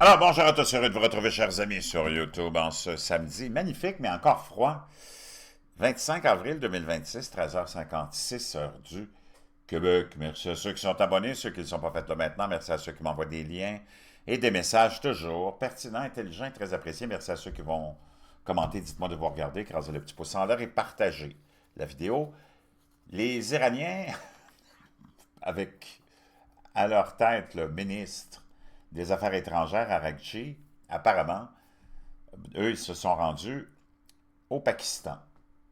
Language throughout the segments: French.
Alors, bonjour à tous, heureux de vous retrouver, chers amis, sur YouTube en ce samedi magnifique, mais encore froid. 25 avril 2026, 13h56, heure du Québec. Merci à ceux qui sont abonnés, ceux qui ne sont pas faits là maintenant. Merci à ceux qui m'envoient des liens et des messages toujours pertinents, intelligents et très appréciés. Merci à ceux qui vont commenter. Dites-moi de vous regarder, écraser le petit pouce en l'air et partager la vidéo. Les Iraniens, avec à leur tête le ministre des Affaires étrangères, Araghchi, apparemment, eux, ils se sont rendus au Pakistan.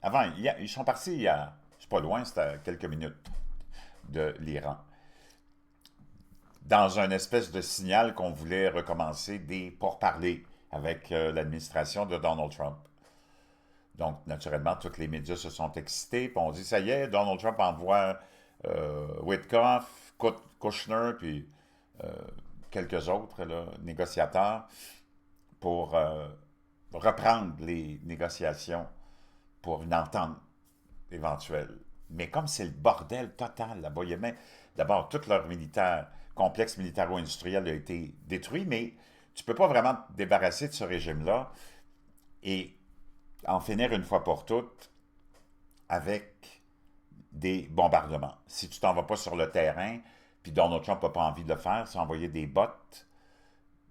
Avant, ils sont partis il y a, c'est pas loin, c'était à quelques minutes de l'Iran, dans un espèce de signal qu'on voulait recommencer des pourparlers avec l'administration de Donald Trump. Donc, naturellement, tous les médias se sont excités, puis on dit, ça y est, Donald Trump envoie Witkoff, Kushner, puis quelques autres là, négociateurs pour reprendre les négociations pour une entente éventuelle. Mais comme c'est le bordel total là-bas, il y a même, d'abord, tout leur complexe militaro-industriel a été détruit, mais tu ne peux pas vraiment te débarrasser de ce régime-là et en finir une fois pour toutes avec des bombardements. Si tu t'en vas pas sur le terrain, puis Donald Trump n'a pas envie de le faire, c'est envoyer des bots,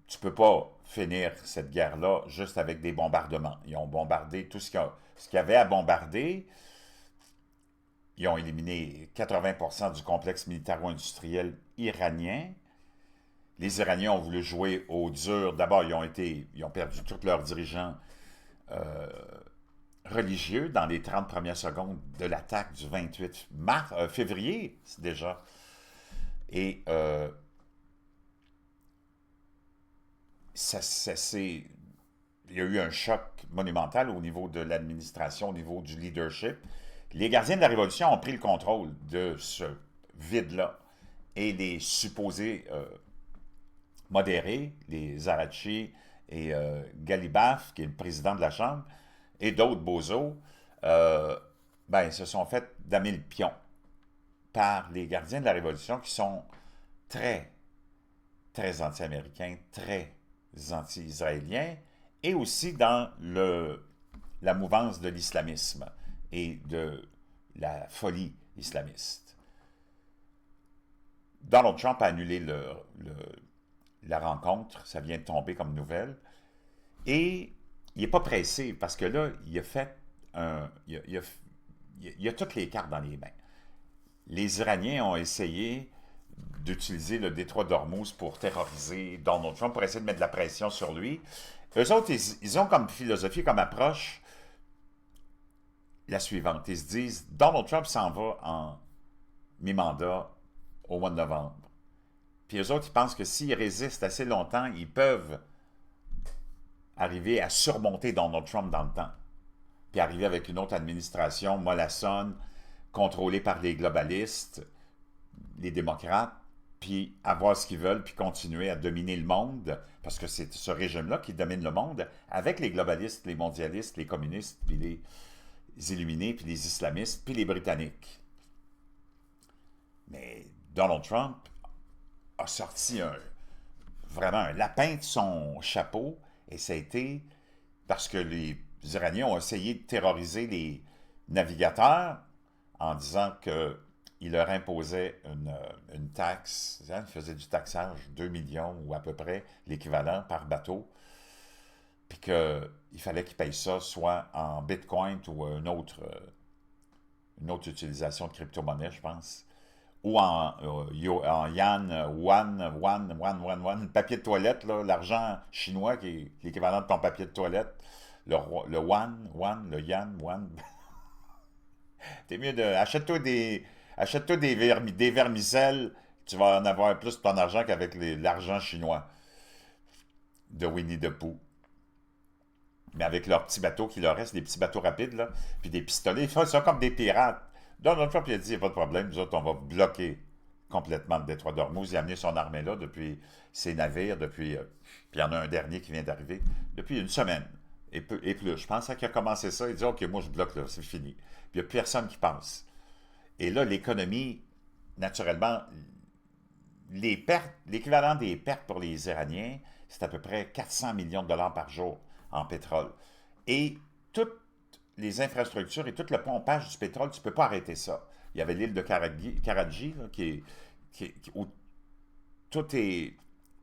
tu peux pas finir cette guerre-là juste avec des bombardements. Ils ont bombardé tout ce qu'il y avait à bombarder. Ils ont éliminé 80% du complexe militaro-industriel iranien. Les Iraniens ont voulu jouer au dur. D'abord, ils ont perdu tous leurs dirigeants religieux dans les 30 premières secondes de l'attaque du 28 février, déjà. Et il y a eu un choc monumental au niveau de l'administration, au niveau du leadership. Les gardiens de la Révolution ont pris le contrôle de ce vide-là. Et les supposés modérés, les Araghchi et Galibaf, qui est le président de la Chambre, et d'autres bozos, se sont fait damer le pion par les gardiens de la Révolution qui sont très, très anti-américains, très anti-israéliens, et aussi dans la mouvance de l'islamisme et de la folie islamiste. Donald Trump a annulé la rencontre, ça vient de tomber comme nouvelle, et il n'est pas pressé, parce que là, il a toutes les cartes dans les mains. Les Iraniens ont essayé d'utiliser le détroit d'Ormuz pour terroriser Donald Trump, pour essayer de mettre de la pression sur lui. Eux autres, ils ont comme philosophie, comme approche, la suivante. Ils se disent, Donald Trump s'en va en mi-mandat au mois de novembre. Puis eux autres, ils pensent que s'ils résistent assez longtemps, ils peuvent arriver à surmonter Donald Trump dans le temps. Puis arriver avec une autre administration mollassonne, contrôlée par les globalistes, les démocrates, puis avoir ce qu'ils veulent, puis continuer à dominer le monde, parce que c'est ce régime-là qui domine le monde, avec les globalistes, les mondialistes, les communistes, puis les illuminés, puis les islamistes, puis les Britanniques. Mais Donald Trump a sorti vraiment un lapin de son chapeau, et ça a été parce que les Iraniens ont essayé de terroriser les navigateurs en disant qu'il leur imposait une taxe, ils faisaient du taxage, 2 millions ou à peu près l'équivalent par bateau, puis qu'il fallait qu'ils payent ça soit en bitcoin ou une autre utilisation de crypto-monnaie, je pense, ou en yuan, papier de toilette, l'argent chinois qui est l'équivalent de ton papier de toilette, le le yan. T'es mieux de. Achète-toi des vermicelles, tu vas en avoir plus de ton argent qu'avec l'argent chinois de Winnie the Pooh. Mais avec leurs petits bateaux qui leur restent, des petits bateaux rapides, là, puis des pistolets, ils font ça comme des pirates. Donald Trump, il a dit, il n'y a pas de problème, nous autres, on va bloquer complètement le détroit d'Ormuz. Il a amené son armée là depuis ses navires, puis il y en a un dernier qui vient d'arriver, depuis une semaine. Et plus. Je pense qu'il a commencé ça, il dit, OK, moi je bloque là, c'est fini. Puis il n'y a plus personne qui passe. Et là, l'économie, naturellement, les pertes, l'équivalent des pertes pour les Iraniens, c'est à peu près 400 millions de dollars par jour en pétrole. Et toutes les infrastructures et tout le pompage du pétrole, tu ne peux pas arrêter ça. Il y avait l'île de Karachi, là, où tout est...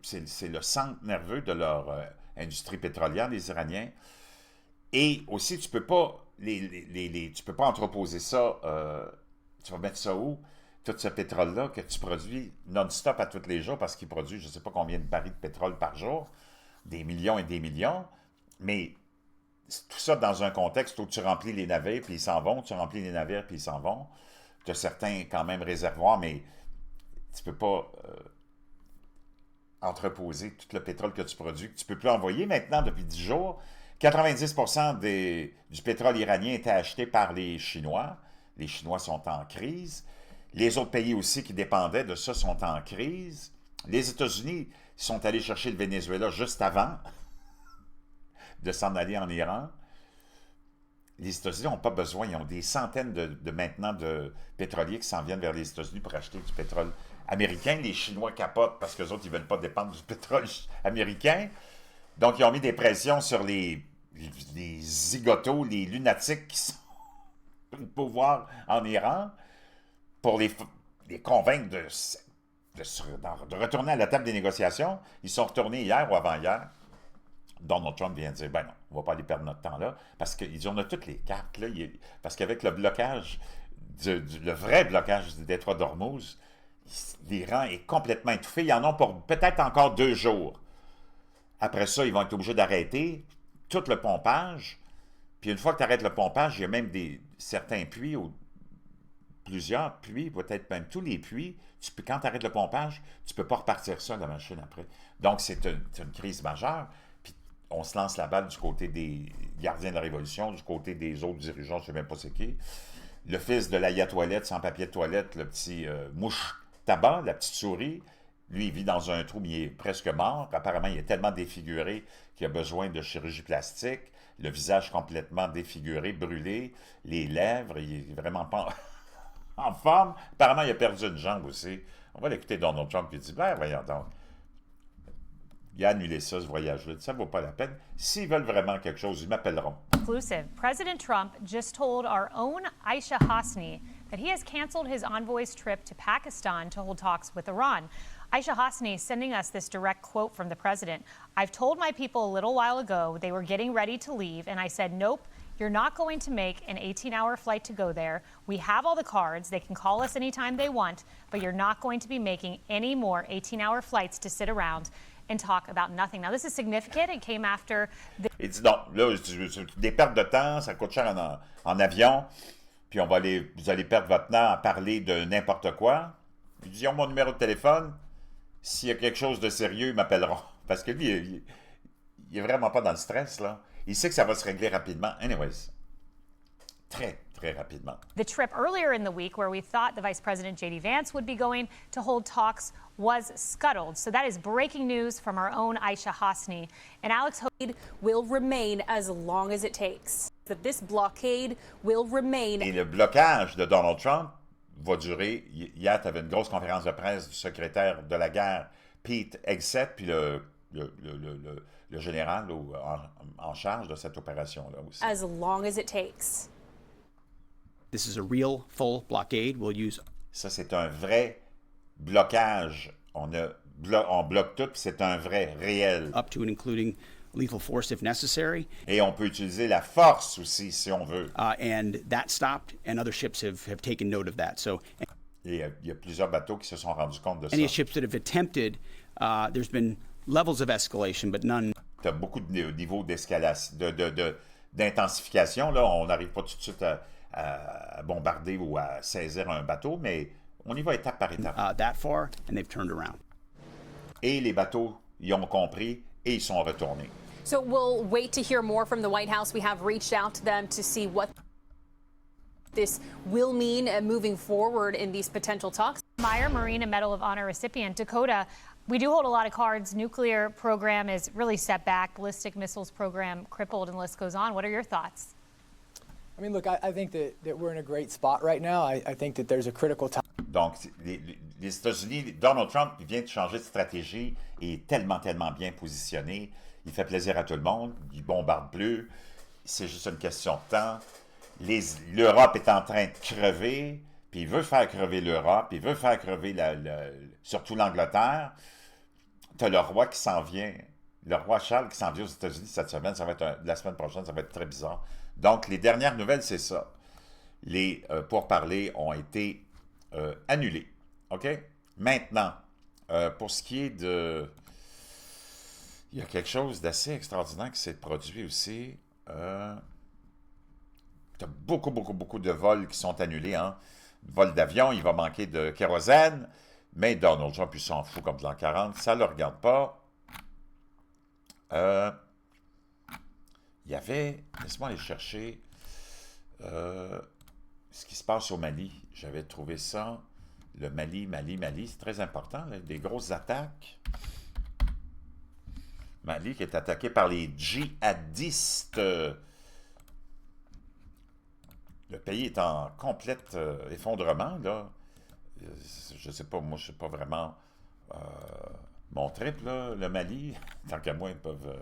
C'est le centre nerveux de leur industrie pétrolière, les Iraniens. Et aussi, tu ne peux pas tu peux pas entreposer ça. Tu vas mettre ça où? Tout ce pétrole-là que tu produis non-stop à tous les jours parce qu'il produit je ne sais pas combien de barils de pétrole par jour, des millions et des millions. Mais tout ça dans un contexte où tu remplis les navires puis ils s'en vont, tu remplis les navires puis ils s'en vont. Tu as certains quand même réservoirs, mais tu ne peux pas entreposer tout le pétrole que tu produis, que tu ne peux plus envoyer maintenant depuis 10 jours. 90% du pétrole iranien était acheté par les Chinois. Les Chinois sont en crise. Les autres pays aussi qui dépendaient de ça sont en crise. Les États-Unis sont allés chercher le Venezuela juste avant de s'en aller en Iran. Les États-Unis n'ont pas besoin. Ils ont des centaines maintenant de pétroliers qui s'en viennent vers les États-Unis pour acheter du pétrole américain. Les Chinois capotent parce qu'eux autres, ils ne veulent pas dépendre du pétrole américain. Donc, ils ont mis des pressions sur les zigotos, les lunatiques qui sont au pouvoir en Iran pour les convaincre de retourner à la table des négociations. Ils sont retournés hier ou avant-hier. Donald Trump vient de dire, ben non, on ne va pas aller perdre notre temps là, parce qu'ils ont toutes les cartes. Là, parce qu'avec le blocage, le vrai blocage du détroit d'Ormuz, l'Iran est complètement étouffé. Ils en ont pour peut-être encore 2 jours. Après ça, ils vont être obligés d'arrêter tout le pompage. Puis une fois que tu arrêtes le pompage, il y a même certains puits, ou plusieurs puits, peut-être même tous les puits. Quand tu arrêtes le pompage, tu ne peux pas repartir ça, la machine, après. Donc, c'est une crise majeure. Puis on se lance la balle du côté des gardiens de la Révolution, du côté des autres dirigeants, je ne sais même pas c'est qui. Le fils de l'Aya Toilette, sans papier de toilette, le petit mouche tabac, la petite souris, lui, il vit dans un trou, mais il est presque mort. Apparemment, il est tellement défiguré qu'il a besoin de chirurgie plastique. Le visage complètement défiguré, brûlé, les lèvres, il est vraiment pas en forme. Apparemment, il a perdu une jambe aussi. On va l'écouter Donald Trump qui dit, ben voyons donc, il a annulé ça, ce voyage-là. Ça ne vaut pas la peine. S'ils veulent vraiment quelque chose, ils m'appelleront. Exclusive. President Trump just told our own Aisha Hasni that he has canceled his envoy's trip to Pakistan to hold talks with Iran. Aisha Hasni sending us this direct quote from the president. I've told my people a little while ago they were getting ready to leave, and I said, nope, you're not going to make an 18-hour flight to go there. We have all the cards. They can call us anytime they want, but you're not going to be making any more 18-hour flights to sit around and talk about nothing. Now, this is significant. It came after... Il dit non, là, des pertes de temps, ça coûte cher en avion, puis vous allez perdre votre temps à parler de n'importe quoi. Il dit, ils ont mon numéro de téléphone. S'il y a quelque chose de sérieux, ils m'appelleront. Parce que lui, il est vraiment pas dans le stress, là. Il sait que ça va se régler rapidement. Anyways, très, très rapidement. The trip earlier in the week where we thought the Vice President J.D. Vance would be going to hold talks was scuttled. So that is breaking news from our own Aisha Hasni. And Alex will remain as long as it takes. That this blockade will remain. Et le blocage de Donald Trump va durer. Hier, tu avais une grosse conférence de presse du secrétaire de la guerre, Pete Hegseth, puis le général en charge de cette opération-là aussi. As long as it takes. This is a real full blockade. We'll use... Ça, c'est un vrai blocage. On bloque tout, puis c'est un vrai, réel. Up to and including lethal force if necessary. Et on peut utiliser la force aussi, si on veut. And that stopped, and other ships have taken note of that. So, et il y a plusieurs bateaux qui se sont rendus compte de ça. Any ships that have attempted, there's been levels of escalation, but none. Tu as beaucoup de niveaux d'escalation, d'intensification. Là, on n'arrive pas tout de suite à bombarder ou à saisir un bateau, mais on y va étape par étape. That far, and they've turned around. Et les bateaux, ils ont compris et ils sont retournés. So we'll wait to hear more from the White House. We have reached out to them to see what this will mean moving forward in these potential talks. Meyer, Marine and Medal of Honor recipient, Dakota, we do hold a lot of cards. Nuclear program is really set back. Ballistic missiles program crippled, and the list goes on. What are your thoughts? I mean, look, I think that we're in a great spot right now. I think that there's a critical time. Donc, les États-Unis, Donald Trump il vient de changer de stratégie et est tellement, tellement bien positionné. Il fait plaisir à tout le monde. Il bombarde plus. C'est juste une question de temps. L'Europe est en train de crever, puis il veut faire crever l'Europe, il veut faire crever surtout l'Angleterre. Tu as le roi qui s'en vient, le roi Charles qui s'en vient aux États-Unis cette semaine, ça va être la semaine prochaine, ça va être très bizarre. Donc, les dernières nouvelles, c'est ça. Les pourparlers ont été annulés. OK? Maintenant, pour ce qui est de... Il y a quelque chose d'assez extraordinaire qui s'est produit aussi. Tu as beaucoup, beaucoup, beaucoup de vols qui sont annulés. Hein? Vol d'avion, il va manquer de kérosène, mais Donald Trump, il s'en fout comme de l'an 40. Ça ne le regarde pas. Il y avait... Laisse-moi aller chercher ce qui se passe au Mali. J'avais trouvé ça. Le Mali, c'est très important. Là, des grosses attaques. Mali qui est attaqué par les djihadistes. Le pays est en complète effondrement, là. Je ne sais pas, moi, je ne sais pas vraiment mon trip, là, le Mali. Tant qu'à moi, ils peuvent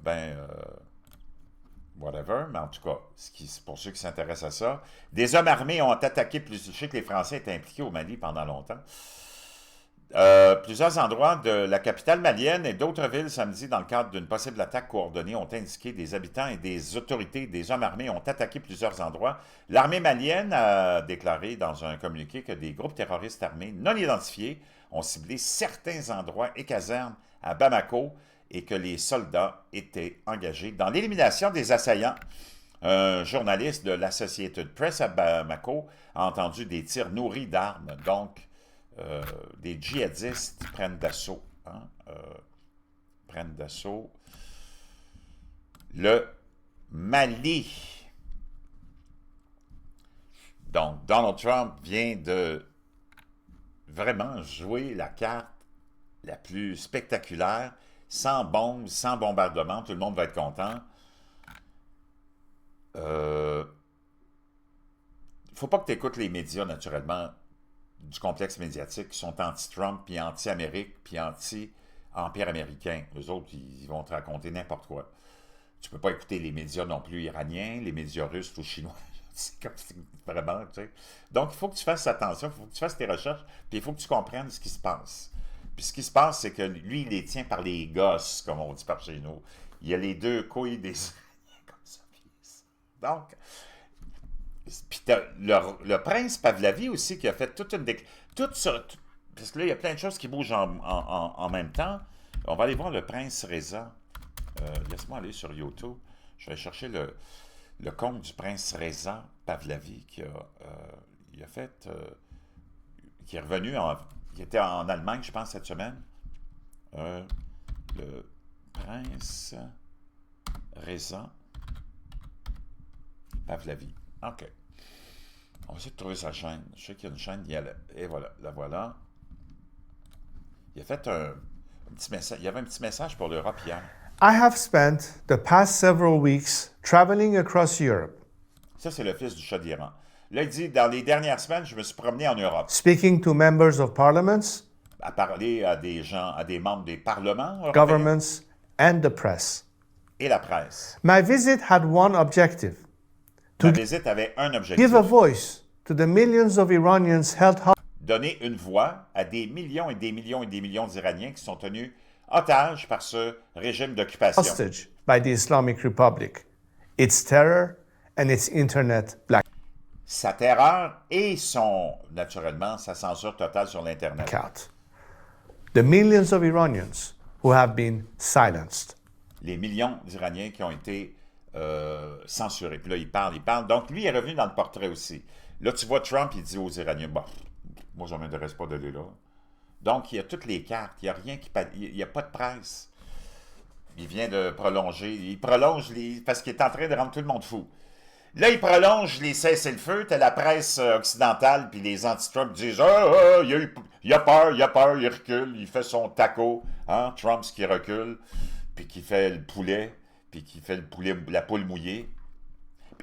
bien... whatever, mais en tout cas, pour ceux qui s'intéressent à ça, des hommes armés ont attaqué je sais que les Français étaient impliqués au Mali pendant longtemps. Plusieurs endroits de la capitale malienne et d'autres villes samedi dans le cadre d'une possible attaque coordonnée ont indiqué des habitants et des autorités des hommes armés ont attaqué plusieurs endroits. L'armée malienne a déclaré dans un communiqué que des groupes terroristes armés non identifiés ont ciblé certains endroits et casernes à Bamako et que les soldats étaient engagés dans l'élimination des assaillants. Un journaliste de l'Associated Press à Bamako a entendu des tirs nourris d'armes, donc des djihadistes prennent d'assaut. Hein, prennent d'assaut le Mali. Donc, Donald Trump vient de vraiment jouer la carte la plus spectaculaire, sans bombes, sans bombardement, tout le monde va être content. Il ne faut pas que tu écoutes les médias, naturellement, du complexe médiatique qui sont anti-Trump, puis anti-Amérique, puis anti-empire américain. Eux autres, ils vont te raconter n'importe quoi. Tu ne peux pas écouter les médias non plus iraniens, les médias russes ou chinois. C'est comme vraiment, tu sais. Donc, il faut que tu fasses attention, il faut que tu fasses tes recherches, puis il faut que tu comprennes ce qui se passe. Puis ce qui se passe, c'est que lui, il les tient par les gosses, comme on dit par chez nous. Il y a les deux couilles des comme ça. Donc, puis le prince Pahlavi aussi qui a fait toute une parce que là, il y a plein de choses qui bougent en même temps. On va aller voir le prince Reza. Laisse-moi aller sur YouTube. Je vais chercher le compte du prince Reza Pahlavi qui a fait... qui est revenu qui était en Allemagne, je pense, cette semaine. Le prince Reza Pahlavi. OK. On va essayer de trouver sa chaîne. Je sais qu'il y a une chaîne. Et voilà, la voilà. Il a fait un petit message. Il y avait un petit message pour l'Europe hier. I have spent the past several weeks traveling across Europe, Ça, c'est le fils du Shah d'Iran. Là, il dit, dans les dernières semaines, je me suis promené en Europe speaking to members of parliaments, à parler à des gens, à des membres des parlements européens governments, and the press. et la presse. My visit had one objective: Ma visite avait un objectif. give a voice to the millions of Iranians held Donner une voix à des millions et des millions et des millions d'Iraniens qui sont tenus otages par ce régime d'occupation. hostage by the Islamic Republic, its terror and its internet Sa terreur et naturellement, sa censure totale sur l'Internet. blackout. The millions of Iranians who have been silenced. Les millions d'Iraniens qui ont été censurés. Puis là, il parle. Donc, lui, il est revenu dans le portrait aussi. Là, tu vois Trump, il dit aux Iraniens, bon, moi, ça ne m'intéresse pas d'aller là. Donc, il y a toutes les cartes. Il n'y a rien il n'y a pas de presse. Il vient de prolonger. Il prolonge parce qu'il est en train de rendre tout le monde fou. Là, il prolonge les cessez-le-feu. T'as la presse occidentale, puis les anti-Trump disent « Ah, il a peur, il recule, il fait son taco. Hein? Trump, qui recule, puis qui fait le poulet, puis qui fait la poule mouillée. »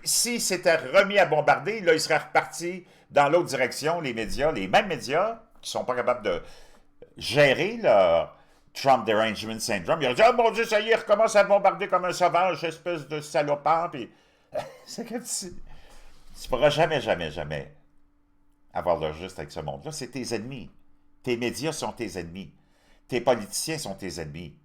s'il s'était remis à bombarder, là, il serait reparti dans l'autre direction, les médias, les mêmes médias, qui sont pas capables de gérer leur Trump Derangement Syndrome. Il aurait dit, oh mon Dieu, ça y est, il recommence à bombarder comme un sauvage, espèce de salopard, puis c'est comme si... Tu pourras jamais, jamais, jamais avoir le juste avec ce monde-là. C'est tes ennemis. Tes médias sont tes ennemis. Tes politiciens sont tes ennemis.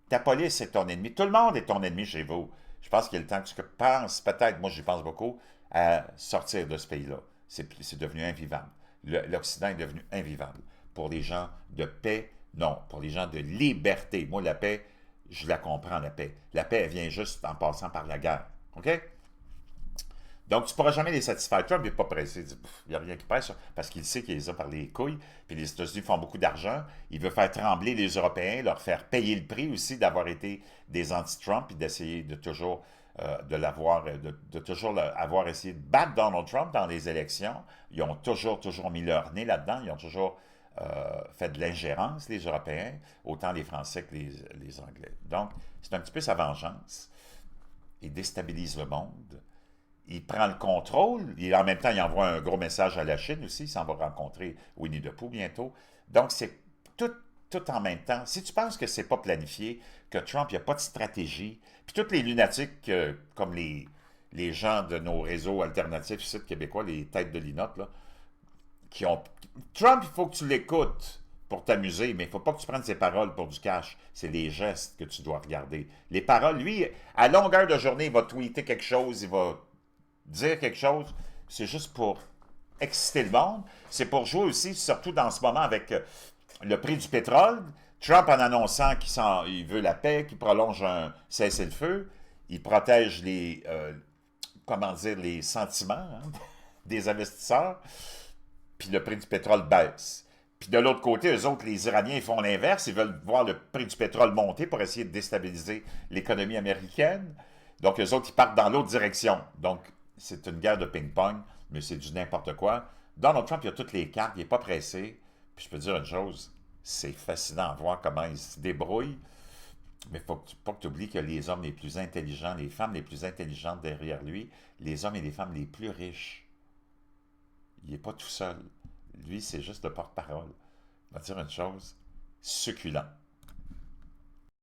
Ta police est ton ennemi. Tout le monde est ton ennemi chez vous. Je pense qu'il est le temps que tu penses, peut-être, moi j'y pense beaucoup, à sortir de ce pays-là. C'est devenu invivable. L'Occident est devenu invivable. Pour les gens de paix, non. Pour les gens de liberté. Moi, la paix, je la comprends, la paix. La paix, elle vient juste en passant par la guerre. OK? Donc, tu ne pourras jamais les satisfaire. Trump n'est pas pressé. Il n'y a rien qui presse, parce qu'il sait qu'il les a par les couilles. Puis les États-Unis font beaucoup d'argent. Il veut faire trembler les Européens, leur faire payer le prix aussi d'avoir été des anti-Trump et d'essayer de toujours avoir essayé de battre Donald Trump dans les élections. Ils ont toujours mis leur nez là-dedans. Ils ont toujours fait de l'ingérence, les Européens, autant les Français que les Anglais. Donc, c'est un petit peu sa vengeance. Il déstabilise le monde. Il prend le contrôle, et en même temps, il envoie un gros message à la Chine aussi, il s'en va rencontrer Winnie the Pooh bientôt. Donc, c'est tout en même temps. Si tu penses que c'est pas planifié, que Trump, il n'y a pas de stratégie, puis tous les lunatiques, comme les gens de nos réseaux alternatifs ici, québécois, les têtes de linotte, là, qui ont... Trump, il faut que tu l'écoutes pour t'amuser, mais il ne faut pas que tu prennes ses paroles pour du cash. C'est les gestes que tu dois regarder. Les paroles, lui, à longueur de journée, il va tweeter quelque chose, il va dire quelque chose, c'est juste pour exciter le monde. C'est pour jouer aussi, surtout dans ce moment avec le prix du pétrole. Trump, en annonçant qu'il veut la paix, qu'il prolonge un cessez-le-feu, il protège les sentiments des investisseurs, puis le prix du pétrole baisse. Puis de l'autre côté, eux autres, les Iraniens, ils font l'inverse. Ils veulent voir le prix du pétrole monter pour essayer de déstabiliser l'économie américaine. Donc, eux autres, ils partent dans l'autre direction. Donc, c'est une guerre de ping-pong, mais c'est du n'importe quoi. Donald Trump, il a toutes les cartes, il n'est pas pressé. Puis je peux dire une chose, c'est fascinant de voir comment il se débrouille, mais il ne faut pas que tu oublies que les hommes les plus intelligents, les femmes les plus intelligentes derrière lui, les hommes et les femmes les plus riches, il n'est pas tout seul. Lui, c'est juste le porte-parole. Je vais te dire une chose, succulent.